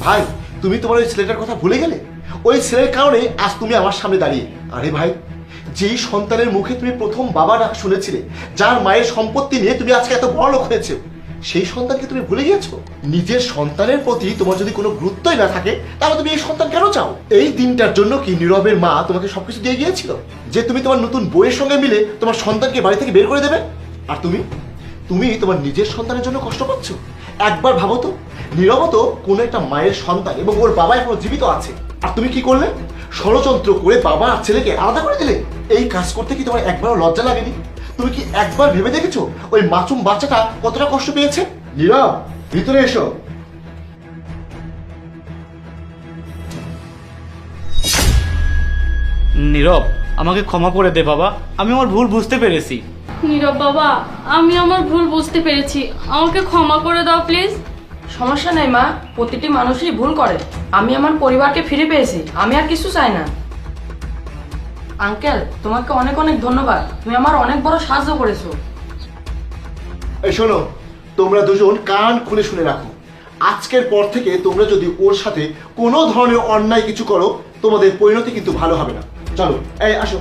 ভাই তুমি তোমার ওই ছেলেটার কথা ভুলে গেলে? ওই ছেলের কারণে আজ তুমি আমার সামনে দাঁড়িয়ে। আরে ভাই, যেই সন্তানের মুখে তুমি প্রথম বাবা ডাক শুনেছিলে, যার মায়ের সম্পত্তি নিয়ে তুমি আজকে এত বড় লোক হয়েছো, সেই সন্তানকে তুমি ভুলে গিয়েছো। নিজের সন্তানের প্রতি তোমার যদি কোনো গুরুত্বই না থাকে, তাহলে তুমি এই সন্তান কেন চাও? এই দিনটার জন্য কি নীরবের মা তোমাকে সবকিছু দিয়ে গিয়েছিল যে তুমি তোমার নতুন বইয়ের সঙ্গে মিলে তোমার সন্তানকে বাড়ি থেকে বের করে দেবে? আর তুমি তুমি তোমার নিজের সন্তানের জন্য কষ্ট পাচ্ছ? একবার ভাবো তো, নীরব তো কোনো একটা মায়ের সন্তান এবং ওর বাবা এখনো জীবিত আছে, আর তুমি কি করলে? ষড়যন্ত্র করে বাবা আর ছেলেকে আলাদা করে দিলে। এই কাজ করতে কি তোমার একবারও লজ্জা লাগেনি? তুমি কি একবার ভেবে দেখেছো ওই মাসুম বাচ্চাটা কতটা কষ্ট পেয়েছে? নীরব, ভিতরে এসো। নীরব, আমাকে ক্ষমা করে দে বাবা, আমি আমার ভুল বুঝতে পেরেছি। নীরব বাবা, আমি আমার ভুল বুঝতে পেরেছি, আমাকে ক্ষমা করে দাও প্লিজ। সমস্যা নেই মা, প্রতিটি মানুষই ভুল করে। আমি আমার পরিবারকে ফিরে পেয়েছি, আমি আর কিছু চাই না। আঙ্কেল, তোমাকে অনেক অনেক ধন্যবাদ, তুমি আমার অনেক বড় সাহায্য করেছো। এই শোনো, তোমরা দুজন কান খুলে শুনে রাখো। আজকের পর থেকে তোমরা যদি ওর সাথে কোনো ধরনের অন্যায় কিছু করো, তোমাদের পরিণতি কিন্তু ভালো হবে না। চলো, এই আসো।